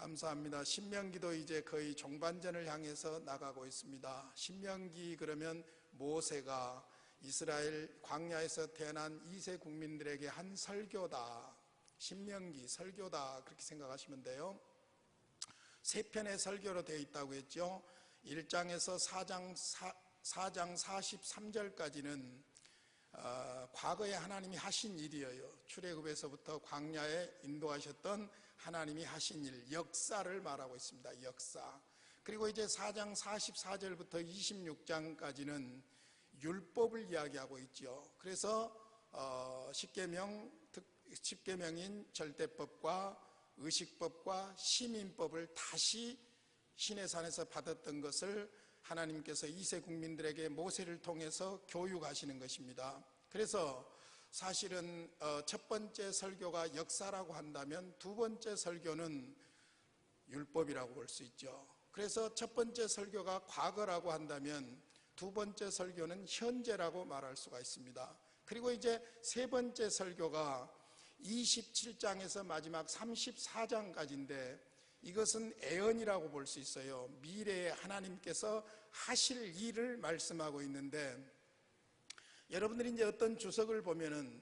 감사합니다. 신명기도 이제 거의 종반전을 향해서 나가고 있습니다. 신명기 그러면 모세가 이스라엘 광야에서 태어난 2세 국민들에게 한 설교다. 신명기 설교다 그렇게 생각하시면 돼요. 3편의 설교로 되어 있다고 했죠. 1장에서 4장 43절까지는 과거에 하나님이 하신 일이에요. 출애굽에서부터 광야에 인도하셨던 하나님이 하신 일, 역사를 말하고 있습니다. 역사. 그리고 이제 4장 44절부터 26장까지는 율법을 이야기하고 있죠. 그래서 십계명인 절대법과 의식법과 시민법을 다시 시내산에서 받았던 것을 하나님께서 2세 국민들에게 모세를 통해서 교육하시는 것입니다. 그래서 사실은 첫 번째 설교가 역사라고 한다면 두 번째 설교는 율법이라고 볼 수 있죠. 그래서 첫 번째 설교가 과거라고 한다면 두 번째 설교는 현재라고 말할 수가 있습니다. 그리고 이제 세 번째 설교가 27장에서 마지막 34장까지인데 이것은 애언이라고 볼 수 있어요. 미래에 하나님께서 하실 일을 말씀하고 있는데, 여러분들이 이제 어떤 주석을 보면은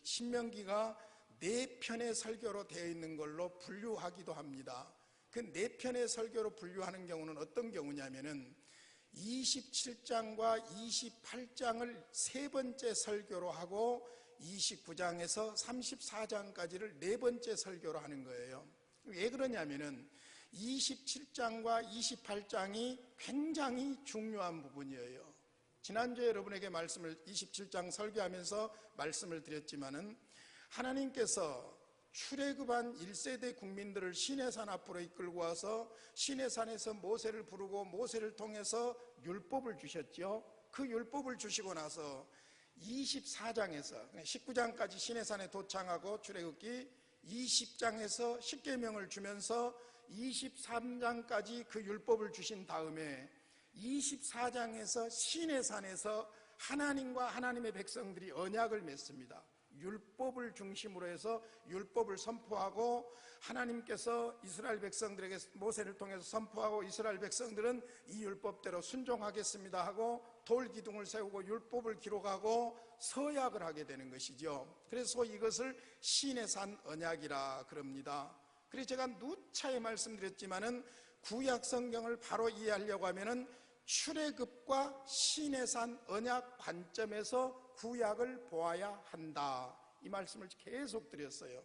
신명기가 4편의 설교로 되어 있는 걸로 분류하기도 합니다. 그 4편의 설교로 분류하는 경우는 어떤 경우냐면은 27장과 28장을 세 번째 설교로 하고 29장에서 34장까지를 네 번째 설교로 하는 거예요. 왜 그러냐면은 27장과 28장이 굉장히 중요한 부분이에요. 지난주에 여러분에게 27장 설교하면서 말씀을 드렸지만은 하나님께서 출애굽한 1세대 국민들을 시내산 앞으로 이끌고 와서 시내산에서 모세를 부르고 모세를 통해서 율법을 주셨죠. 그 율법을 주시고 나서 24장에서 19장까지 시내산에 도착하고 출애굽기 20장에서 십계명을 주면서 23장까지 그 율법을 주신 다음에 24장에서 시내산에서 하나님과 하나님의 백성들이 언약을 맺습니다. 율법을 중심으로 해서 율법을 선포하고, 하나님께서 이스라엘 백성들에게 모세를 통해서 선포하고, 이스라엘 백성들은 이 율법대로 순종하겠습니다 하고 돌기둥을 세우고 율법을 기록하고 서약을 하게 되는 것이죠. 그래서 이것을 시내산 언약이라 그럽니다. 그래서 제가 누차에 말씀드렸지만은 구약 성경을 바로 이해하려고 하면은 출애굽과 시내산 언약 관점에서 구약을 보아야 한다, 이 말씀을 계속 드렸어요.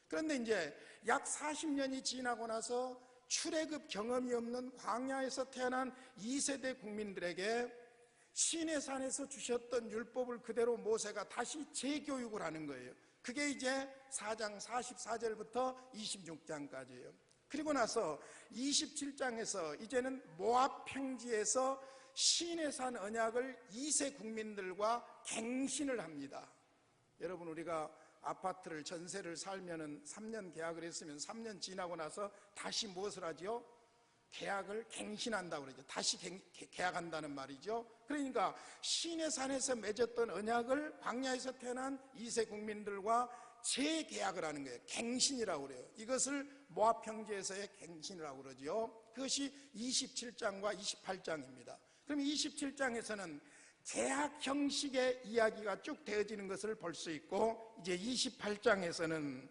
그런데 이제 약 40년이 지나고 나서 출애굽 경험이 없는 광야에서 태어난 2세대 국민들에게 시내산에서 주셨던 율법을 그대로 모세가 다시 재교육을 하는 거예요. 그게 이제 4장 44절부터 26장까지예요. 그리고 나서 27장에서 이제는 모압 평지에서 시내산 언약을 2세 국민들과 갱신을 합니다. 여러분, 우리가 아파트를 전세를 살면은 3년 계약을 했으면 3년 지나고 나서 다시 무엇을 하죠? 계약을 갱신한다고 그러죠. 다시 계약한다는 말이죠. 그러니까 시내산에서 맺었던 언약을 광야에서 태어난 2세 국민들과 재계약을 하는 거예요. 갱신이라고 그래요. 이것을 모압 평지에서의 갱신이라고 그러죠. 그것이 27장과 28장입니다. 그럼 27장에서는 계약 형식의 이야기가 쭉 되어지는 것을 볼 수 있고, 이제 28장에서는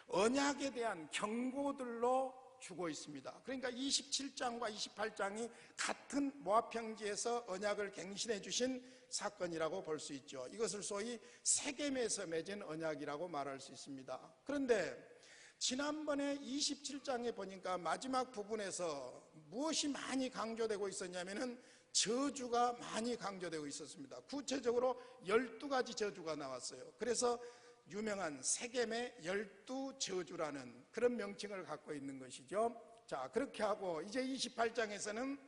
언약에 대한 경고들로 주고 있습니다. 그러니까 27장과 28장이 같은 모압 평지에서 언약을 갱신해 주신 사건이라고 볼 수 있죠. 이것을 소위 세겜에서 맺은 언약이라고 말할 수 있습니다. 그런데 지난번에 27장에 보니까 마지막 부분에서 무엇이 많이 강조되고 있었냐면은 저주가 많이 강조되고 있었습니다. 구체적으로 12가지 저주가 나왔어요. 그래서 유명한 세겜의 12저주라는 그런 명칭을 갖고 있는 것이죠. 자, 그렇게 하고 이제 28장에서는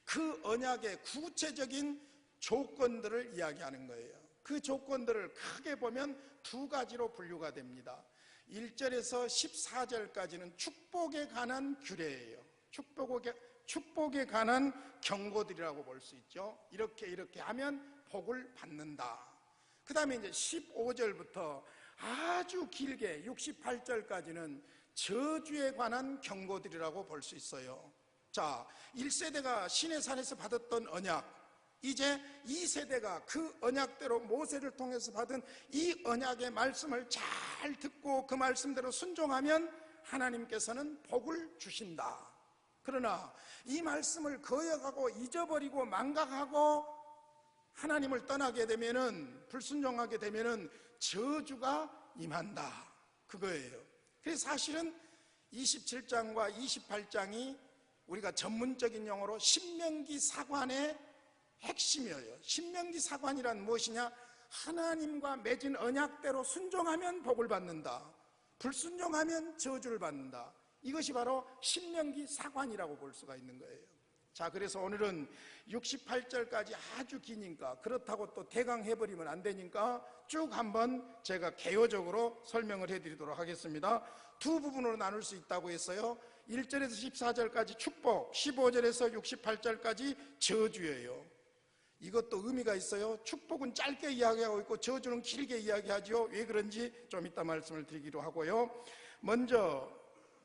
그 언약의 구체적인 조건들을 이야기하는 거예요. 그 조건들을 크게 보면 두 가지로 분류가 됩니다. 1절에서 14절까지는 축복에 관한 규례예요. 축복에 관한 경고들이라고 볼 수 있죠. 이렇게 하면 복을 받는다. 그 다음에 이제 15절부터 아주 길게 68절까지는 저주에 관한 경고들이라고 볼 수 있어요. 자, 1세대가 시내산에서 받았던 언약, 이제 2세대가 그 언약대로 모세를 통해서 받은 이 언약의 말씀을 잘 듣고 그 말씀대로 순종하면 하나님께서는 복을 주신다. 그러나 이 말씀을 거역하고 잊어버리고 망각하고 하나님을 떠나게 되면은, 불순종하게 되면은 저주가 임한다, 그거예요. 그래서 사실은 27장과 28장이 우리가 전문적인 용어로 신명기 사관의 핵심이에요. 신명기 사관이란 무엇이냐? 하나님과 맺은 언약대로 순종하면 복을 받는다, 불순종하면 저주를 받는다. 이것이 바로 신명기 사관이라고 볼 수가 있는 거예요. 자, 그래서 오늘은 68절까지 아주 기니까, 그렇다고 또 대강 해버리면 안 되니까 쭉 한번 제가 개요적으로 설명을 해드리도록 하겠습니다. 두 부분으로 나눌 수 있다고 했어요. 1절에서 14절까지 축복, 15절에서 68절까지 저주예요. 이것도 의미가 있어요. 축복은 짧게 이야기하고 있고 저주는 길게 이야기하죠. 왜 그런지 좀 이따 말씀을 드리기로 하고요. 먼저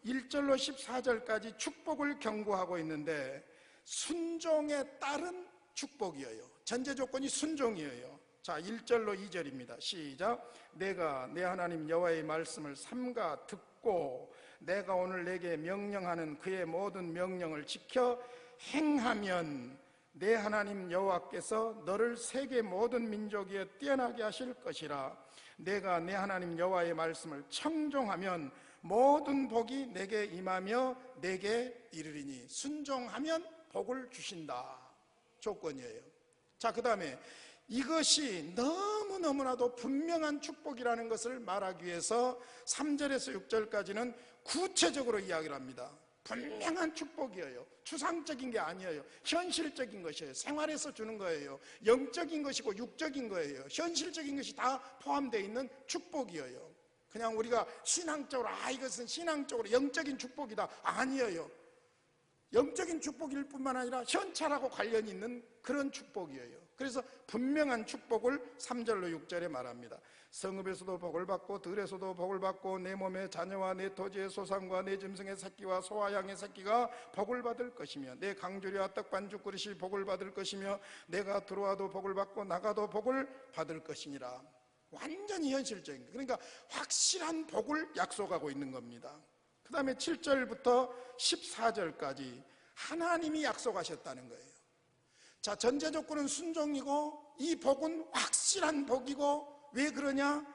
1절로 14절까지 축복을 경고하고 있는데, 순종에 따른 축복이에요. 전제 조건이 순종이에요. 자, 1절로 2절입니다. 시작. 내가 내 하나님 여호와의 말씀을 삼가 듣고 내가 오늘 내게 명령하는 그의 모든 명령을 지켜 행하면 내 하나님 여호와께서 너를 세계 모든 민족 위에 뛰어나게 하실 것이라. 내가 내 하나님 여호와의 말씀을 청종하면 모든 복이 내게 임하며 내게 이르리니. 순종하면 복을 주신다, 조건이에요. 자, 그 다음에 이것이 너무너무나도 분명한 축복이라는 것을 말하기 위해서 3절에서 6절까지는 구체적으로 이야기를 합니다. 분명한 축복이에요. 추상적인 게 아니에요. 현실적인 것이에요. 생활에서 주는 거예요. 영적인 것이고 육적인 거예요. 현실적인 것이 다 포함되어 있는 축복이에요. 그냥 우리가 신앙적으로 이것은 신앙적으로 영적인 축복이다, 아니에요. 영적인 축복일 뿐만 아니라 현찰하고 관련이 있는 그런 축복이에요. 그래서 분명한 축복을 3절로 6절에 말합니다. 성읍에서도 복을 받고 들에서도 복을 받고 내 몸의 자녀와 내 토지의 소산과 내 짐승의 새끼와 소와 양의 새끼가 복을 받을 것이며 내 강주리와 떡반죽 그릇이 복을 받을 것이며 내가 들어와도 복을 받고 나가도 복을 받을 것이니라. 완전히 현실적인, 그러니까 확실한 복을 약속하고 있는 겁니다. 그 다음에 7절부터 14절까지 하나님이 약속하셨다는 거예요. 자, 전제 조건은 순종이고 이 복은 확실한 복이고, 왜 그러냐?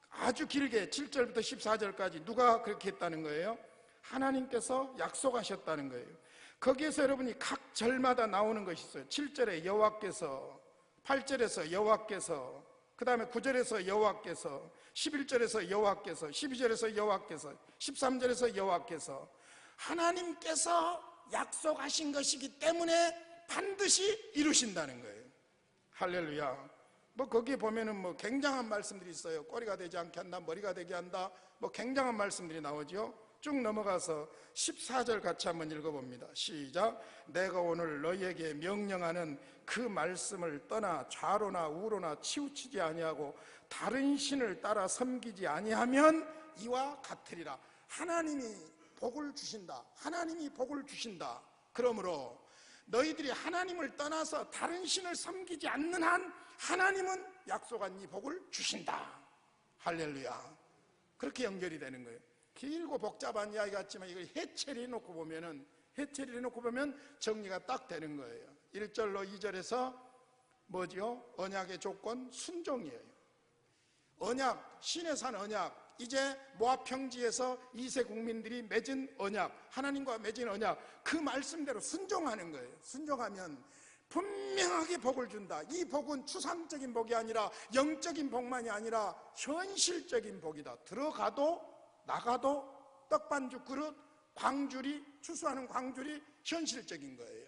아주 길게 7절부터 14절까지 누가 그렇게 했다는 거예요? 하나님께서 약속하셨다는 거예요. 거기에서 여러분이 각 절마다 나오는 것이 있어요. 7절에 여호와께서, 8절에서 여호와께서, 그 다음에 9절에서 여호와께서, 11절에서 여호와께서, 12절에서 여호와께서, 13절에서 여호와께서. 하나님께서 약속하신 것이기 때문에 반드시 이루신다는 거예요. 할렐루야. 뭐 거기에 보면은 뭐 굉장한 말씀들이 있어요. 꼬리가 되지 않게 한다, 머리가 되게 한다, 뭐 굉장한 말씀들이 나오죠. 쭉 넘어가서 14절 같이 한번 읽어봅니다. 시작. 내가 오늘 너희에게 명령하는 그 말씀을 떠나 좌로나 우로나 치우치지 아니하고 다른 신을 따라 섬기지 아니하면 이와 같으리라. 하나님이 복을 주신다. 하나님이 복을 주신다. 그러므로 너희들이 하나님을 떠나서 다른 신을 섬기지 않는 한 하나님은 약속한 이 복을 주신다. 할렐루야. 그렇게 연결이 되는 거예요. 길고 복잡한 이야기 같지만 이걸 해체를 해놓고 보면 정리가 딱 되는 거예요. 1절로 2절에서 뭐지요? 언약의 조건 순종이에요. 언약, 신의 산 언약, 이제 모압 평지에서 2세 국민들이 맺은 언약, 하나님과 맺은 언약, 그 말씀대로 순종하는 거예요. 순종하면 분명하게 복을 준다. 이 복은 추상적인 복이 아니라 영적인 복만이 아니라 현실적인 복이다. 들어가도 나가도 떡반죽 그릇, 광주리, 추수하는 광주리 현실적인 거예요.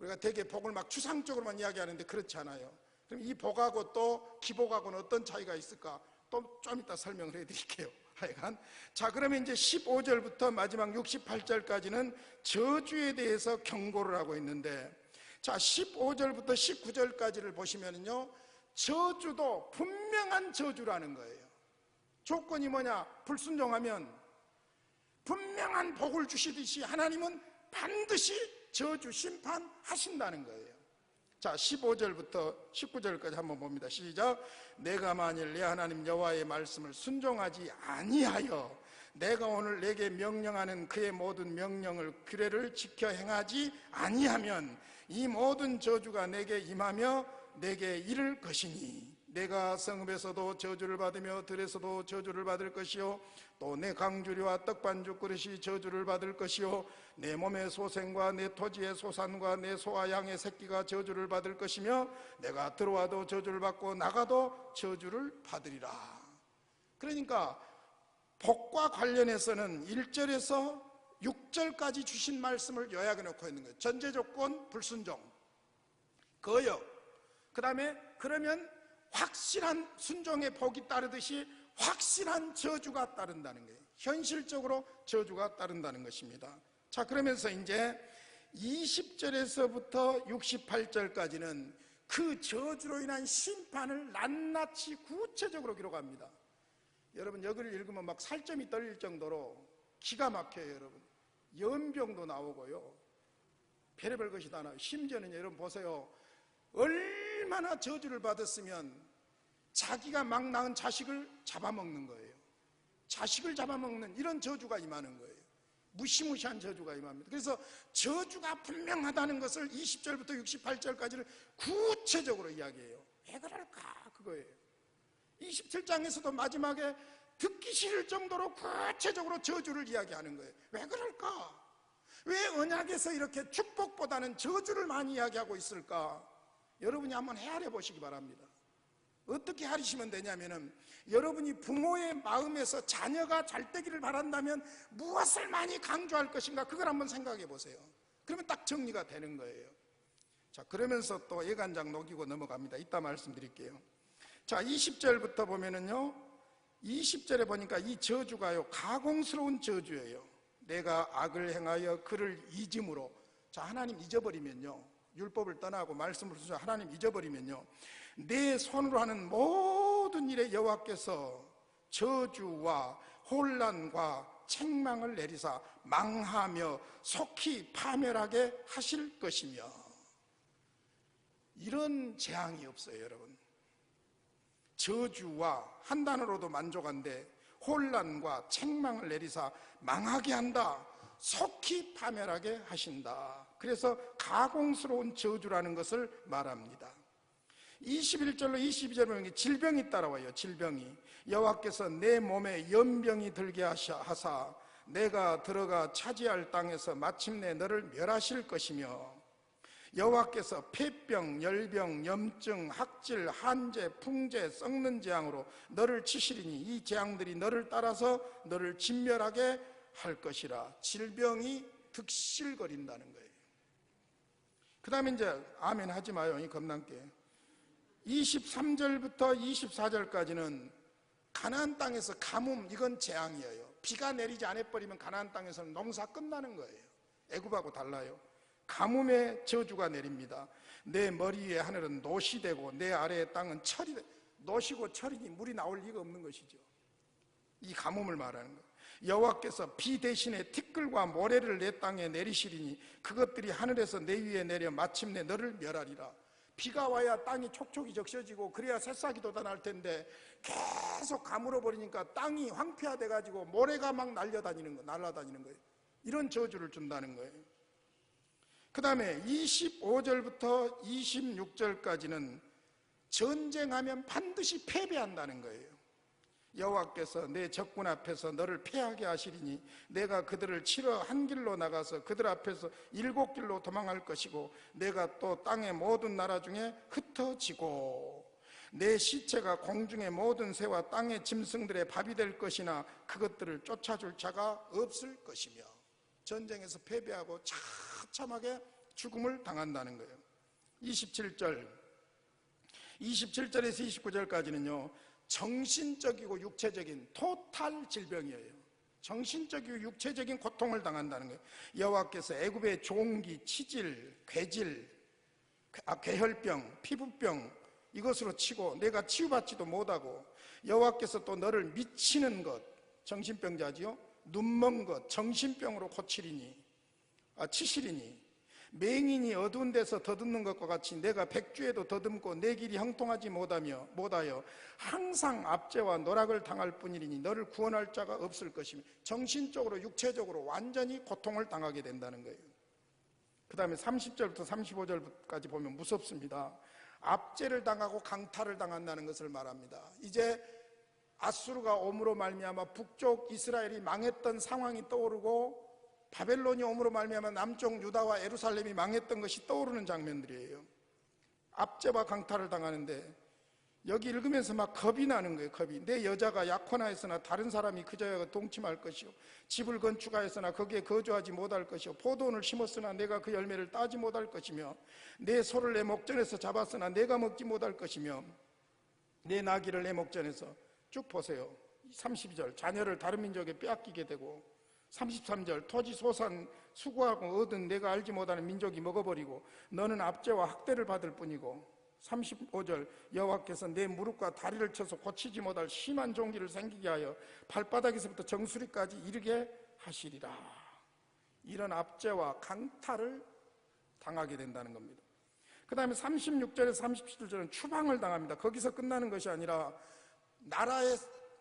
우리가 되게 복을 막 추상적으로만 이야기하는데 그렇지 않아요. 그럼 이 복하고 또 기복하고는 어떤 차이가 있을까? 또 좀 이따 설명을 해드릴게요. 하여간. 자, 그러면 이제 15절부터 마지막 68절까지는 저주에 대해서 경고를 하고 있는데, 자, 15절부터 19절까지를 보시면요, 저주도 분명한 저주라는 거예요. 조건이 뭐냐? 불순종하면 분명한 복을 주시듯이 하나님은 반드시 저주 심판하신다는 거예요. 자, 15절부터 19절까지 한번 봅니다. 시작. 내가 만일 내 하나님 여호와의 말씀을 순종하지 아니하여 내가 오늘 내게 명령하는 그의 모든 명령을 규례를 지켜 행하지 아니하면 이 모든 저주가 내게 임하며 내게 이를 것이니 내가 성읍에서도 저주를 받으며 들에서도 저주를 받을 것이요 또 내 강주리와 떡반죽 그릇이 저주를 받을 것이요 내 몸의 소생과 내 토지의 소산과 내 소와 양의 새끼가 저주를 받을 것이며 내가 들어와도 저주를 받고 나가도 저주를 받으리라. 그러니까 복과 관련해서는 1절에서 6절까지 주신 말씀을 요약해 놓고 있는 거예요. 전제 조건 불순종, 거역, 그 다음에 그러면 확실한 순종의 복이 따르듯이 확실한 저주가 따른다는 거예요. 현실적으로 저주가 따른다는 것입니다. 자, 그러면서 이제 20절에서부터 68절까지는 그 저주로 인한 심판을 낱낱이 구체적으로 기록합니다. 여러분 여기를 읽으면 막 살점이 떨릴 정도로 기가 막혀요. 여러분 연병도 나오고요, 별의별 것이 다 나와요. 심지어는 여러분 보세요, 얼마나 저주를 받았으면 자기가 막 낳은 자식을 잡아먹는 거예요. 자식을 잡아먹는 이런 저주가 임하는 거예요. 무시무시한 저주가 임합니다. 그래서 저주가 분명하다는 것을 20절부터 68절까지를 구체적으로 이야기해요. 왜 그럴까? 그거예요. 27장에서도 마지막에 듣기 싫을 정도로 구체적으로 저주를 이야기하는 거예요. 왜 그럴까? 왜 언약에서 이렇게 축복보다는 저주를 많이 이야기하고 있을까? 여러분이 한번 헤아려 보시기 바랍니다. 어떻게 하시면 되냐면은 여러분이 부모의 마음에서 자녀가 잘 되기를 바란다면 무엇을 많이 강조할 것인가, 그걸 한번 생각해 보세요. 그러면 딱 정리가 되는 거예요. 자, 그러면서 또 예간장 녹이고 넘어갑니다. 이따 말씀드릴게요. 자, 20절부터 보면은요, 20절에 보니까 이 저주가요 가공스러운 저주예요. 내가 악을 행하여 그를 잊음으로. 자, 하나님 잊어버리면요, 율법을 떠나고 말씀을 순종 하나님 잊어버리면요, 내 손으로 하는 모든 일에 여호와께서 저주와 혼란과 책망을 내리사 망하며 속히 파멸하게 하실 것이며. 이런 재앙이 없어요. 여러분, 저주와 한 단어로도 만족한데 혼란과 책망을 내리사 망하게 한다, 속히 파멸하게 하신다. 그래서 가공스러운 저주라는 것을 말합니다. 21절로 22절에 보면 질병이 따라와요. 질병이. 여호와께서 내 몸에 연병이 들게 하사 내가 들어가 차지할 땅에서 마침내 너를 멸하실 것이며, 여호와께서 폐병, 열병, 염증, 학질, 한재, 풍재, 썩는 재앙으로 너를 치시리니 이 재앙들이 너를 따라서 너를 진멸하게 할 것이라. 질병이 득실거린다는 거예요. 그 다음에 이제 아멘 하지 마요, 이 겁난게. 23절부터 24절까지는 가나안 땅에서 가뭄, 이건 재앙이에요. 비가 내리지 않아버리면 가나안 땅에서는 농사 끝나는 거예요. 애굽하고 달라요. 가뭄의 저주가 내립니다. 내 머리 위에 하늘은 노시 되고 내 아래의 땅은 철이 되. 노시고 철이니 물이 나올 리가 없는 것이죠. 이 가뭄을 말하는 거예요. 여호와께서 비 대신에 티끌과 모래를 내 땅에 내리시리니 그것들이 하늘에서 내 위에 내려 마침내 너를 멸하리라. 비가 와야 땅이 촉촉이 적셔지고 그래야 새싹이 돋아날 텐데 계속 가물어 버리니까 땅이 황폐화돼 가지고 모래가 막 날아다니는 거예요. 이런 저주를 준다는 거예요. 그 다음에 25절부터 26절까지는 전쟁하면 반드시 패배한다는 거예요. 여호와께서 내 적군 앞에서 너를 패하게 하시리니 내가 그들을 치러 한 길로 나가서 그들 앞에서 7길로 도망할 것이고 내가 또 땅의 모든 나라 중에 흩어지고 내 시체가 공중의 모든 새와 땅의 짐승들의 밥이 될 것이나 그것들을 쫓아줄 자가 없을 것이며. 전쟁에서 패배하고 처참하게 죽음을 당한다는 거예요. 27절에서 29절까지는요 정신적이고 육체적인 토탈 질병이에요. 정신적이고 육체적인 고통을 당한다는 거예요. 여호와께서 애굽의 종기, 치질, 괴질, 괴혈병, 피부병 이것으로 치고 내가 치유받지도 못하고 여호와께서 또 너를 미치는 것, 정신병자지요, 눈먼 것 정신병으로 치시리니 맹인이 어두운 데서 더듬는 것과 같이 내가 백주에도 더듬고 내 길이 형통하지 못하여 항상 압제와 노락을 당할 뿐이니 너를 구원할 자가 없을 것이며, 정신적으로 육체적으로 완전히 고통을 당하게 된다는 거예요. 그 다음에 30절부터 35절까지 보면 무섭습니다. 압제를 당하고 강탈을 당한다는 것을 말합니다. 이제 아수르가 옴으로 말미암아 북쪽 이스라엘이 망했던 상황이 떠오르고, 바벨론이 옴으로 말미암아 남쪽 유다와 예루살렘이 망했던 것이 떠오르는 장면들이에요. 압제와 강탈을 당하는데 여기 읽으면서 막 겁이 나는 거예요. 겁이. 내 여자가 약혼하였으나 다른 사람이 그 여자와 동침할 것이요, 집을 건축하였으나 거기에 거주하지 못할 것이요, 포도원을 심었으나 내가 그 열매를 따지 못할 것이며, 내 소를 내 목전에서 잡았으나 내가 먹지 못할 것이며, 내 나귀를 내 목전에서, 쭉 보세요. 32절 자녀를 다른 민족에 빼앗기게 되고, 33절 토지 소산 수고하고 얻은 내가 알지 못하는 민족이 먹어버리고 너는 압제와 학대를 받을 뿐이고, 35절 여호와께서 내 무릎과 다리를 쳐서 고치지 못할 심한 종기를 생기게 하여 발바닥에서부터 정수리까지 이르게 하시리라. 이런 압제와 강탈을 당하게 된다는 겁니다. 그 다음에 36절에서 37절은 추방을 당합니다. 거기서 끝나는 것이 아니라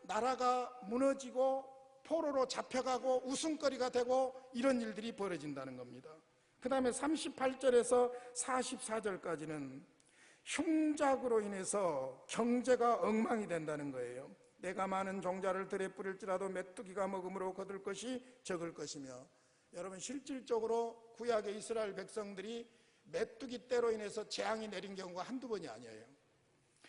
나라가 무너지고 포로로 잡혀가고 웃음거리가 되고 이런 일들이 벌어진다는 겁니다. 그 다음에 38절에서 44절까지는 흉작으로 인해서 경제가 엉망이 된다는 거예요. 내가 많은 종자를 들에 뿌릴지라도 메뚜기가 먹음으로 거둘 것이 적을 것이며, 여러분 실질적으로 구약의 이스라엘 백성들이 메뚜기 떼로 인해서 재앙이 내린 경우가 한두 번이 아니에요.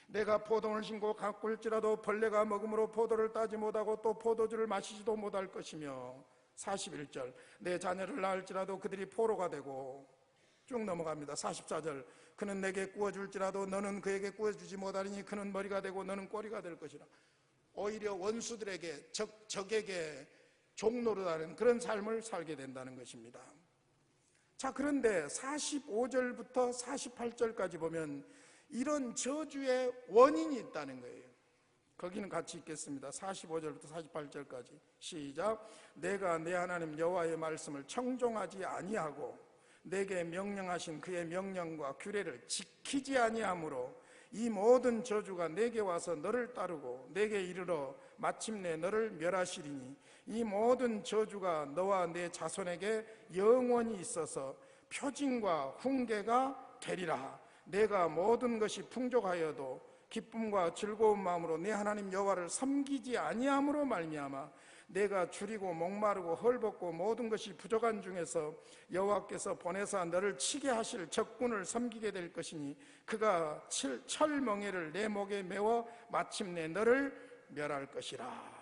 내가 포도원을 심고 가꿀지라도 벌레가 먹음으로 포도를 따지 못하고 또 포도주를 마시지도 못할 것이며, 41절 내 자녀를 낳을지라도 그들이 포로가 되고, 쭉 넘어갑니다. 44절 그는 내게 구워줄지라도 너는 그에게 구워주지 못하리니 그는 머리가 되고 너는 꼬리가 될 것이라. 오히려 원수들에게 적에게 종노릇하는 그런 삶을 살게 된다는 것입니다. 자, 그런데 45절부터 48절까지 보면 이런 저주의 원인이 있다는 거예요. 거기는 같이 읽겠습니다. 45절부터 48절까지 시작. 내가 내 하나님 여호와의 말씀을 청종하지 아니하고 내게 명령하신 그의 명령과 규례를 지키지 아니하므로 이 모든 저주가 내게 와서 너를 따르고 내게 이르러 마침내 너를 멸하시리니 이 모든 저주가 너와 내 자손에게 영원히 있어서 표징과 훈계가 되리라. 내가 모든 것이 풍족하여도 기쁨과 즐거운 마음으로 내 하나님 여호와를 섬기지 아니함으로 말미암아 내가 줄이고 목마르고 헐벗고 모든 것이 부족한 중에서 여호와께서 보내사 너를 치게 하실 적군을 섬기게 될 것이니 그가 철멍에를 내 목에 메워 마침내 너를 멸할 것이라.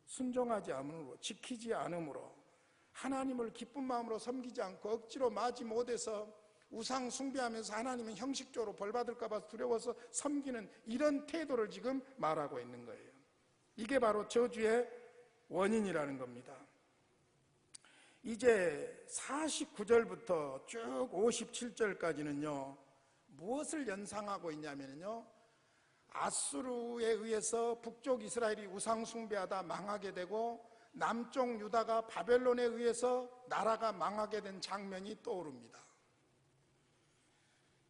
순종하지 않으므로, 지키지 않으므로, 하나님을 기쁜 마음으로 섬기지 않고 억지로 마지 못해서 우상 숭배하면서 하나님은 형식적으로 벌받을까 봐 두려워서 섬기는 이런 태도를 지금 말하고 있는 거예요. 이게 바로 저주의 원인이라는 겁니다. 이제 49절부터 쭉 57절까지는요 무엇을 연상하고 있냐면요, 아수르에 의해서 북쪽 이스라엘이 우상 숭배하다 망하게 되고 남쪽 유다가 바벨론에 의해서 나라가 망하게 된 장면이 떠오릅니다.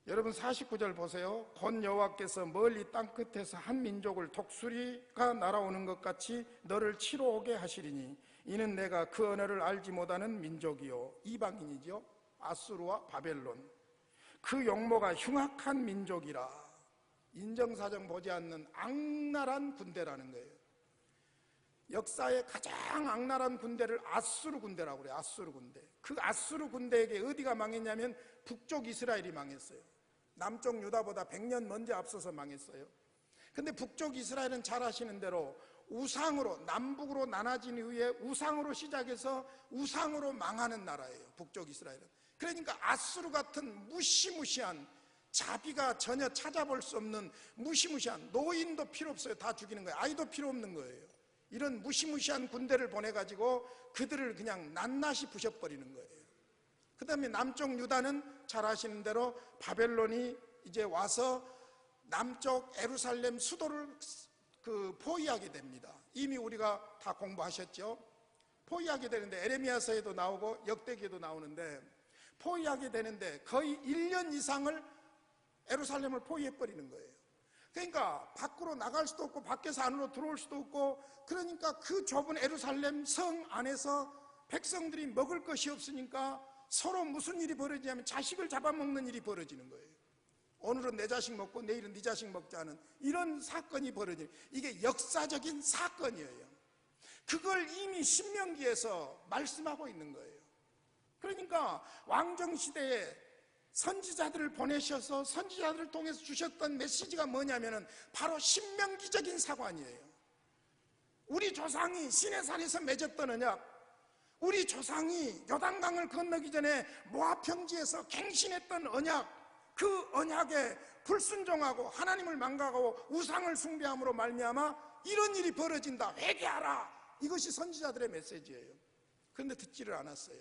여러분 49절 보세요. 곧 여호와께서 멀리 땅끝에서 한 민족을 독수리가 날아오는 것 같이 너를 치러 오게 하시리니 이는 내가 그 언어를 알지 못하는 민족이요, 이방인이죠. 아수르와 바벨론. 그 용모가 흉악한 민족이라. 인정사정 보지 않는 악랄한 군대라는 거예요. 역사의 가장 악랄한 군대를 아수르 군대라고 그래요. 아수르 군대. 그 아수르 군대에게 어디가 망했냐면 북쪽 이스라엘이 망했어요. 남쪽 유다보다 100년 먼저 앞서서 망했어요. 근데 북쪽 이스라엘은 잘 아시는 대로 우상으로, 남북으로 나눠진 이후에 우상으로 시작해서 우상으로 망하는 나라예요. 북쪽 이스라엘은. 그러니까 아수르 같은 무시무시한, 자비가 전혀 찾아볼 수 없는 무시무시한, 노인도 필요 없어요. 다 죽이는 거예요. 아이도 필요 없는 거예요. 이런 무시무시한 군대를 보내가지고 그들을 그냥 낱낱이 부셔버리는 거예요. 그 다음에 남쪽 유다는 잘 아시는 대로 바벨론이 이제 와서 남쪽 예루살렘 수도를 포위하게 됩니다. 이미 우리가 다 공부하셨죠? 포위하게 되는데 에레미야서에도 나오고 역대기에도 나오는데 포위하게 되는데 거의 1년 이상을 예루살렘을 포위해버리는 거예요. 그러니까 밖으로 나갈 수도 없고 밖에서 안으로 들어올 수도 없고, 그러니까 그 좁은 예루살렘 성 안에서 백성들이 먹을 것이 없으니까 서로 무슨 일이 벌어지냐면 자식을 잡아먹는 일이 벌어지는 거예요. 오늘은 내 자식 먹고 내일은 네 자식 먹자는 이런 사건이 벌어지는, 이게 역사적인 사건이에요. 그걸 이미 신명기에서 말씀하고 있는 거예요. 그러니까 왕정시대에 선지자들을 보내셔서 선지자들을 통해서 주셨던 메시지가 뭐냐면은 바로 신명기적인 사관이에요. 우리 조상이 시내산에서 맺었던 언약, 우리 조상이 요단강을 건너기 전에 모압 평지에서 갱신했던 언약, 그 언약에 불순종하고 하나님을 망각하고 우상을 숭배함으로 말미암아 이런 일이 벌어진다, 회개하라, 이것이 선지자들의 메시지예요. 그런데 듣지를 않았어요.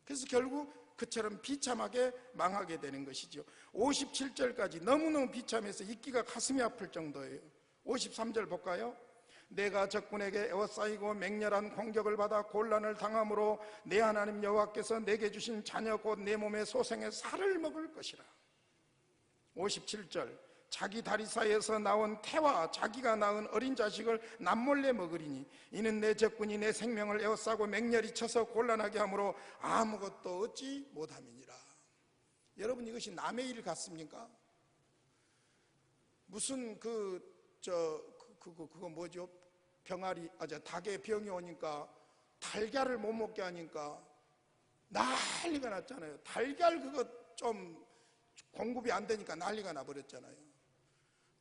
그래서 결국 그처럼 비참하게 망하게 되는 것이죠. 57절까지 너무너무 비참해서 읽기가 가슴이 아플 정도예요. 53절 볼까요? 내가 적군에게 에워싸이고 맹렬한 공격을 받아 곤란을 당함으로 내 하나님 여호와께서 내게 주신 자녀 곧 내 몸의 소생의 살을 먹을 것이라. 57절 자기 다리 사이에서 나온 태와 자기가 낳은 어린 자식을 남몰래 먹으리니 이는 내 적군이 내 생명을 에워싸고 맹렬히 쳐서 곤란하게 하므로 아무것도 얻지 못함이니라. 여러분, 이것이 남의 일 같습니까? 무슨 그거 뭐죠? 병아리, 닭에 병이 오니까 달걀을 못 먹게 하니까 난리가 났잖아요. 달걀 그거 좀 공급이 안 되니까 난리가 나버렸잖아요.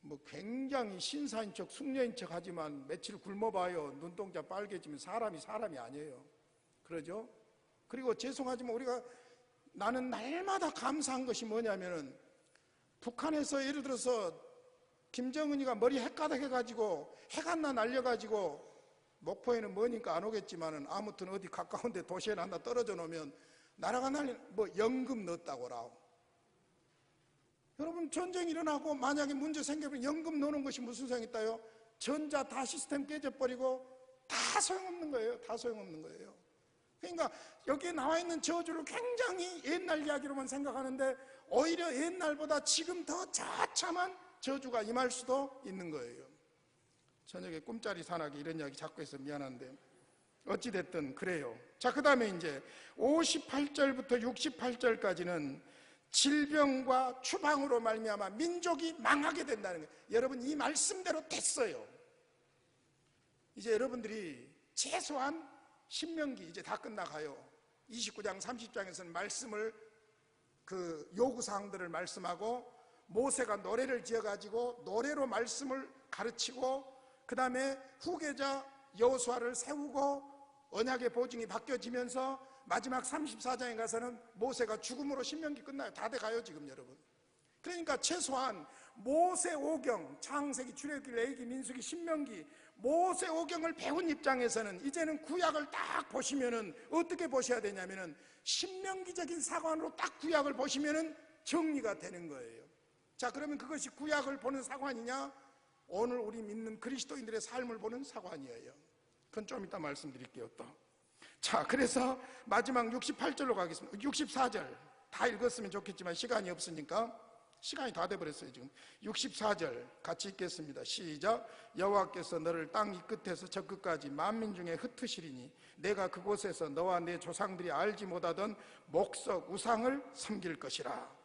뭐 굉장히 신사인 척 숙녀인 척 하지만 며칠 굶어봐요, 눈동자 빨개지면 사람이 아니에요. 그러죠? 그리고 죄송하지만 나는 날마다 감사한 것이 뭐냐면은 북한에서 예를 들어서 김정은이가 머리 헷가닥 해가지고 해갔나 날려가지고, 목포에는 머니까 안 오겠지만은 아무튼 어디 가까운 데 도시에 하나 떨어져 놓으면 나라가 연금 넣었다고라. 여러분, 전쟁이 일어나고 만약에 문제 생기면 연금 넣는 것이 무슨 소용이 있다요? 전자 다 시스템 깨져버리고 다 소용없는 거예요. 다 소용없는 거예요. 그러니까 여기에 나와 있는 저주를 굉장히 옛날 이야기로만 생각하는데 오히려 옛날보다 지금 더 처참한 저주가 임할 수도 있는 거예요. 저녁에 꿈자리 사나기 이런 이야기 자꾸 해서 미안한데 어찌됐든 그래요. 자, 그 다음에 이제 58절부터 68절까지는 질병과 추방으로 말미암아 민족이 망하게 된다는 거예요. 여러분, 이 말씀대로 됐어요. 이제 여러분들이 최소한 신명기 이제 다 끝나가요. 29장 30장에서는 말씀을 요구사항들을 말씀하고 모세가 노래를 지어가지고 노래로 말씀을 가르치고, 그 다음에 후계자 여호수아를 세우고 언약의 보증이 바뀌어지면서 마지막 34장에 가서는 모세가 죽음으로 신명기 끝나요. 다 돼가요 지금 여러분. 그러니까 최소한 모세 오경, 창세기, 출애굽기, 레위기, 민수기, 신명기, 모세 오경을 배운 입장에서는 이제는 구약을 딱 보시면은 어떻게 보셔야 되냐면은 신명기적인 사관으로 딱 구약을 보시면은 정리가 되는 거예요. 자, 그러면 그것이 구약을 보는 사관이냐, 오늘 우리 믿는 그리스도인들의 삶을 보는 사관이에요. 그건 좀 이따 말씀드릴게요 또. 자, 그래서 마지막 68절로 가겠습니다. 64절 다 읽었으면 좋겠지만 시간이 없으니까, 시간이 다 돼버렸어요 지금. 64절 같이 읽겠습니다. 시작. 여호와께서 너를 땅 이 끝에서 저 끝까지 만민 중에 흩으시리니 내가 그곳에서 너와 내 조상들이 알지 못하던 목석 우상을 섬길 것이라.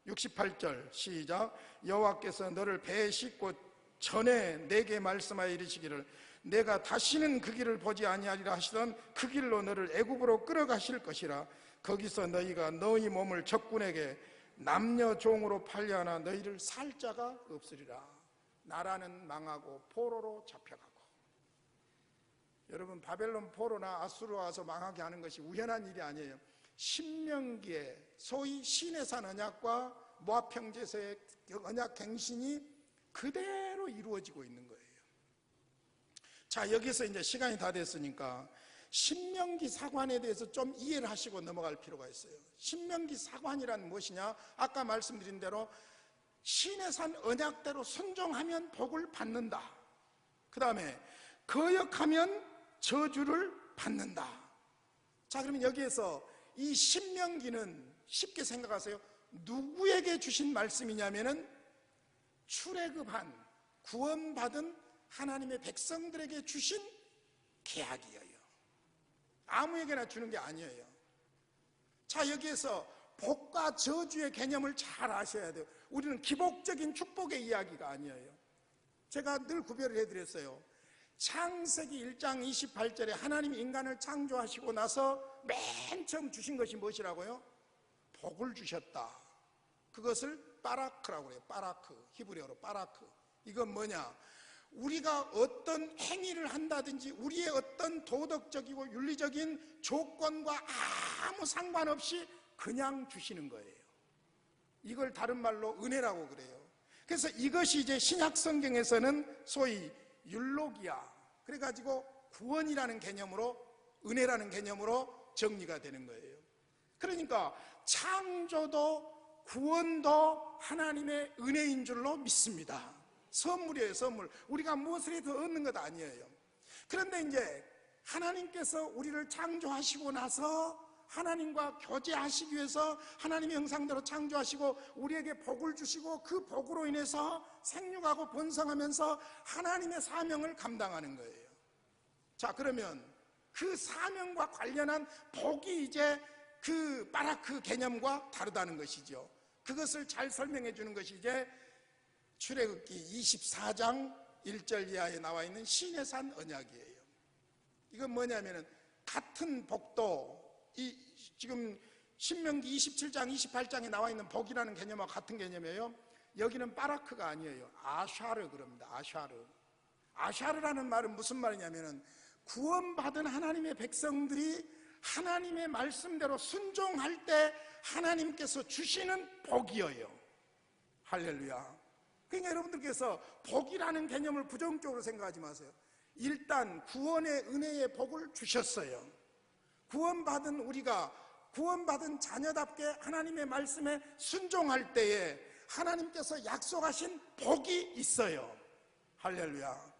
68절 시작. 여호와께서 너를 배에 싣고 전에 내게 말씀하여 이르시기를 내가 다시는 그 길을 보지 아니하리라 하시던 그 길로 너를 애굽으로 끌어가실 것이라. 거기서 너희가 너희 몸을 적군에게 남녀 종으로 팔려 하나 너희를 살 자가 없으리라. 나라는 망하고 포로로 잡혀가고. 여러분, 바벨론 포로나 아수르 와서 망하게 하는 것이 우연한 일이 아니에요. 신명기에 소위 시내산 언약과 모압 평지에서의 언약 갱신이 그대로 이루어지고 있는 거예요. 자, 여기서 이제 시간이 다 됐으니까 신명기 사관에 대해서 좀 이해를 하시고 넘어갈 필요가 있어요. 신명기 사관이란 무엇이냐? 아까 말씀드린 대로 시내산 언약대로 순종하면 복을 받는다. 그 다음에 거역하면 저주를 받는다. 자, 그러면 여기에서 이 신명기는 쉽게 생각하세요. 누구에게 주신 말씀이냐면은 출애굽한 구원받은 하나님의 백성들에게 주신 계약이에요. 아무에게나 주는 게 아니에요. 자, 여기에서 복과 저주의 개념을 잘 아셔야 돼요. 우리는 기복적인 축복의 이야기가 아니에요. 제가 늘 구별을 해드렸어요. 창세기 1장 28절에 하나님이 인간을 창조하시고 나서 맨 처음 주신 것이 무엇이라고요? 복을 주셨다. 그것을 빠라크라고 해요. 빠라크, 히브리어로 빠라크. 이건 뭐냐? 우리가 어떤 행위를 한다든지 우리의 어떤 도덕적이고 윤리적인 조건과 아무 상관없이 그냥 주시는 거예요. 이걸 다른 말로 은혜라고 그래요. 그래서 이것이 이제 신약 성경에서는 소위 율로기야, 그래가지고 구원이라는 개념으로, 은혜라는 개념으로 정리가 되는 거예요. 그러니까 창조도 구원도 하나님의 은혜인 줄로 믿습니다. 선물이에요, 선물. 우리가 무엇을 해도 얻는 것 아니에요. 그런데 이제 하나님께서 우리를 창조하시고 나서 하나님과 교제하시기 위해서 하나님의 형상대로 창조하시고 우리에게 복을 주시고 그 복으로 인해서 생육하고 번성하면서 하나님의 사명을 감당하는 거예요. 자, 그러면 그 사명과 관련한 복이 이제 그 바라크 개념과 다르다는 것이죠. 그것을 잘 설명해 주는 것이 이제 출애굽기 24장 1절 이하에 나와 있는 시내산 언약이에요. 이건 뭐냐면은 같은 복도 지금 신명기 27장 28장에 나와 있는 복이라는 개념과 같은 개념이에요. 여기는 바라크가 아니에요. 아샤르 그럽니다. 아샤르. 아샤르라는 말은 무슨 말이냐면은 구원받은 하나님의 백성들이 하나님의 말씀대로 순종할 때 하나님께서 주시는 복이에요. 할렐루야. 그러니까 여러분들께서 복이라는 개념을 부정적으로 생각하지 마세요. 일단 구원의 은혜의 복을 주셨어요. 구원받은 우리가 구원받은 자녀답게 하나님의 말씀에 순종할 때에 하나님께서 약속하신 복이 있어요. 할렐루야.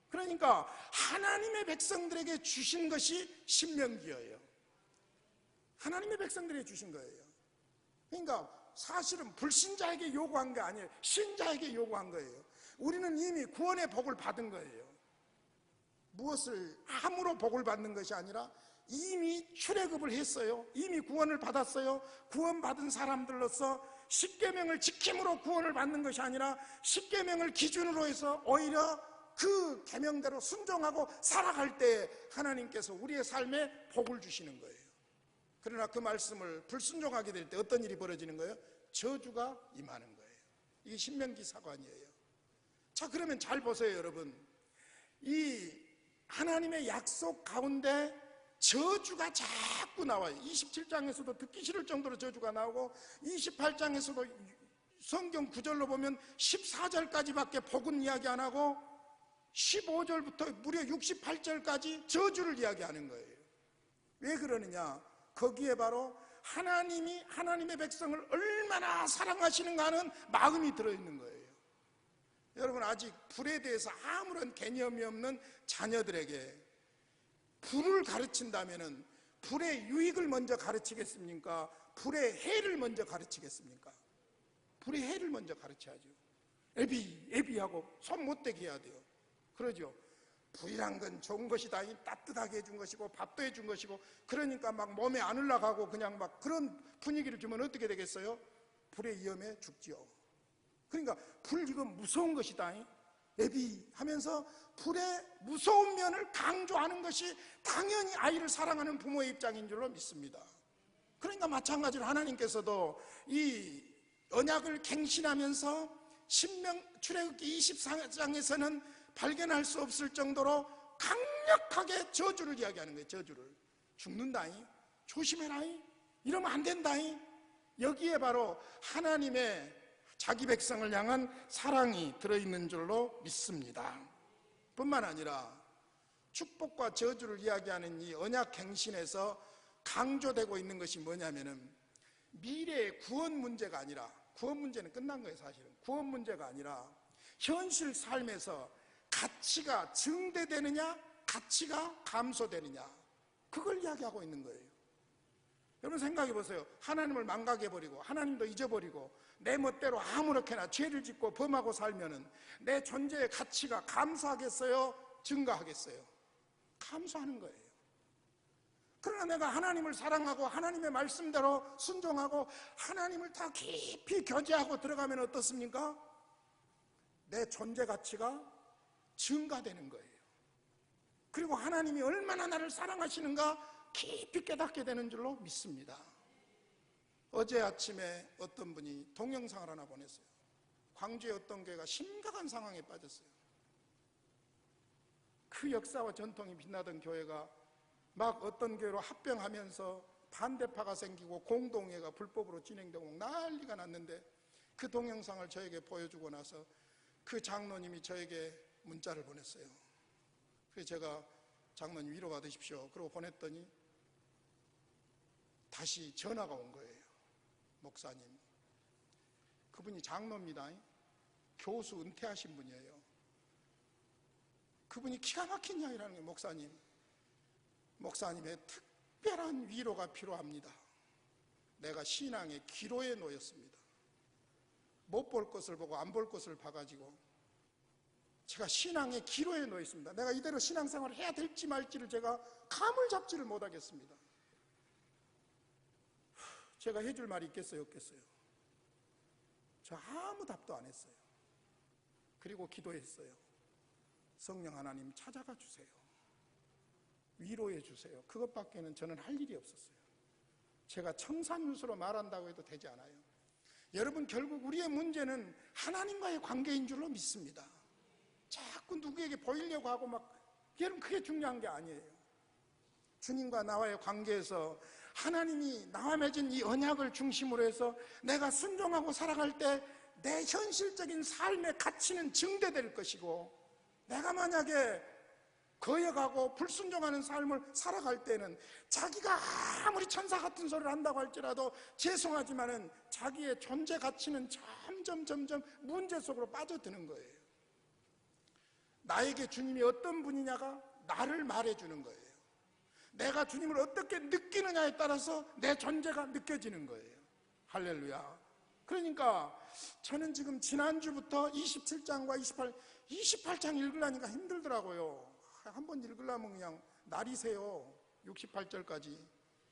그러니까 하나님의 백성들에게 주신 것이 신명기예요. 하나님의 백성들에게 주신 거예요. 그러니까 사실은 불신자에게 요구한 게 아니에요. 신자에게 요구한 거예요. 우리는 이미 구원의 복을 받은 거예요. 무엇을 함으로 복을 받는 것이 아니라 이미 출애굽을 했어요. 이미 구원을 받았어요. 구원받은 사람들로서 십계명을 지킴으로 구원을 받는 것이 아니라 십계명을 기준으로 해서 오히려 그 계명대로 순종하고 살아갈 때 하나님께서 우리의 삶에 복을 주시는 거예요. 그러나 그 말씀을 불순종하게 될 때 어떤 일이 벌어지는 거예요? 저주가 임하는 거예요. 이게 신명기 사관이에요. 자, 그러면 잘 보세요, 여러분. 이 하나님의 약속 가운데 저주가 자꾸 나와요. 27장에서도 듣기 싫을 정도로 저주가 나오고 28장에서도 성경 구절로 보면 14절까지밖에 복은 이야기 안 하고 15절부터 무려 68절까지 저주를 이야기하는 거예요. 왜 그러느냐? 거기에 바로 하나님이 하나님의 백성을 얼마나 사랑하시는가 하는 마음이 들어있는 거예요. 여러분, 아직 불에 대해서 아무런 개념이 없는 자녀들에게 불을 가르친다면은 불의 유익을 먼저 가르치겠습니까? 불의 해를 먼저 가르치겠습니까? 불의 해를 먼저 가르쳐야죠. 애비하고 손 못 대게 해야 돼요. 그러죠. 불이란 건 좋은 것이다. 따뜻하게 해준 것이고 밥도 해준 것이고, 그러니까 막 몸에 안 올라가고 그냥 막 그런 분위기를 주면 어떻게 되겠어요? 불의 위험에 죽지요. 그러니까 불 이건 무서운 것이다. 애비하면서 불의 무서운 면을 강조하는 것이 당연히 아이를 사랑하는 부모의 입장인 줄로 믿습니다. 그러니까 마찬가지로 하나님께서도 이 언약을 갱신하면서 출애굽기 24장에서는 발견할 수 없을 정도로 강력하게 저주를 이야기하는 거예요. 저주를. 죽는다잉, 조심해라잉, 이러면 안 된다잉. 여기에 바로 하나님의 자기 백성을 향한 사랑이 들어있는 줄로 믿습니다. 뿐만 아니라 축복과 저주를 이야기하는 이 언약 갱신에서 강조되고 있는 것이 뭐냐면은 미래의 구원 문제가 아니라, 구원 문제는 끝난 거예요. 사실은 구원 문제가 아니라 현실 삶에서 가치가 증대되느냐, 가치가 감소되느냐, 그걸 이야기하고 있는 거예요. 여러분 생각해 보세요. 하나님을 망각해버리고 하나님도 잊어버리고 내 멋대로 아무렇게나 죄를 짓고 범하고 살면은 내 존재의 가치가 감소하겠어요? 증가하겠어요? 감소하는 거예요. 그러나 내가 하나님을 사랑하고 하나님의 말씀대로 순종하고 하나님을 더 깊이 교제하고 들어가면 어떻습니까? 내 존재 가치가 증가되는 거예요. 그리고 하나님이 얼마나 나를 사랑하시는가 깊이 깨닫게 되는 줄로 믿습니다. 어제 아침에 어떤 분이 동영상을 하나 보냈어요. 광주의 어떤 교회가 심각한 상황에 빠졌어요. 그 역사와 전통이 빛나던 교회가 막 어떤 교회로 합병하면서 반대파가 생기고 공동회가 불법으로 진행되고 난리가 났는데, 그 동영상을 저에게 보여주고 나서 그 장로님이 저에게 문자를 보냈어요. 그래서 제가 장로님 위로 받으십시오 그러고 보냈더니 다시 전화가 온 거예요. 목사님, 그분이 장로입니다. 교수 은퇴하신 분이에요. 그분이 기가 막힌 이야기를 하는 거예요. 목사님의 특별한 위로가 필요합니다. 내가 신앙의 기로에 놓였습니다. 못 볼 것을 보고 안 볼 것을 봐가지고 제가 신앙의 기로에 놓였습니다. 내가 이대로 신앙생활을 해야 될지 말지를 제가 감을 잡지를 못하겠습니다. 제가 해줄 말이 있겠어요, 없겠어요? 저 아무 답도 안 했어요. 그리고 기도했어요. 성령 하나님 찾아가 주세요. 위로해 주세요. 그것밖에는 저는 할 일이 없었어요. 제가 청산유수로 말한다고 해도 되지 않아요. 여러분, 결국 우리의 문제는 하나님과의 관계인 줄로 믿습니다. 자꾸 누구에게 보이려고 하고 여러분, 그게 중요한 게 아니에요. 주님과 나와의 관계에서 하나님이 나와 맺은 이 언약을 중심으로 해서 내가 순종하고 살아갈 때 내 현실적인 삶의 가치는 증대될 것이고, 내가 만약에 거역하고 불순종하는 삶을 살아갈 때는 자기가 아무리 천사 같은 소리를 한다고 할지라도 죄송하지만은 자기의 존재 가치는 점점 문제 속으로 빠져드는 거예요. 나에게 주님이 어떤 분이냐가 나를 말해주는 거예요. 내가 주님을 어떻게 느끼느냐에 따라서 내 존재가 느껴지는 거예요. 할렐루야. 그러니까 저는 지금 지난주부터 27장과 28장 읽으려니까 힘들더라고요. 한번 읽으려면 그냥 날이세요. 68절까지.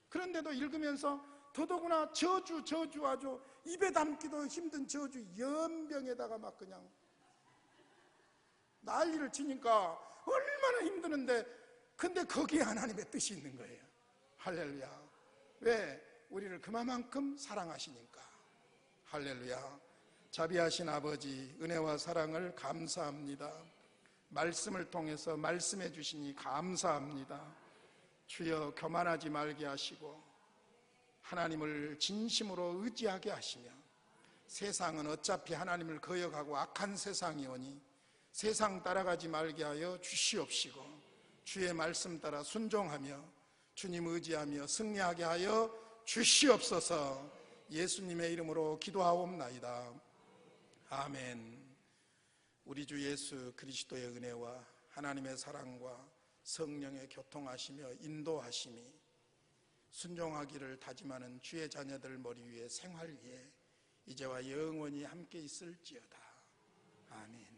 그런데도 읽으면서 더더구나 저주 아주 입에 담기도 힘든 저주 연병에다가 막 그냥 난리를 치니까 얼마나 힘드는데, 근데 거기에 하나님의 뜻이 있는 거예요. 할렐루야. 왜? 우리를 그만큼 사랑하시니까. 할렐루야. 자비하신 아버지, 은혜와 사랑을 감사합니다. 말씀을 통해서 말씀해 주시니 감사합니다. 주여, 교만하지 말게 하시고 하나님을 진심으로 의지하게 하시며, 세상은 어차피 하나님을 거역하고 악한 세상이오니 세상 따라가지 말게 하여 주시옵시고, 주의 말씀 따라 순종하며 주님 의지하며 승리하게 하여 주시옵소서. 예수님의 이름으로 기도하옵나이다. 아멘. 우리 주 예수 그리스도의 은혜와 하나님의 사랑과 성령의 교통하시며 인도하심이 순종하기를 다짐하는 주의 자녀들 머리 위에 생활 위에 이제와 영원히 함께 있을지어다. 아멘.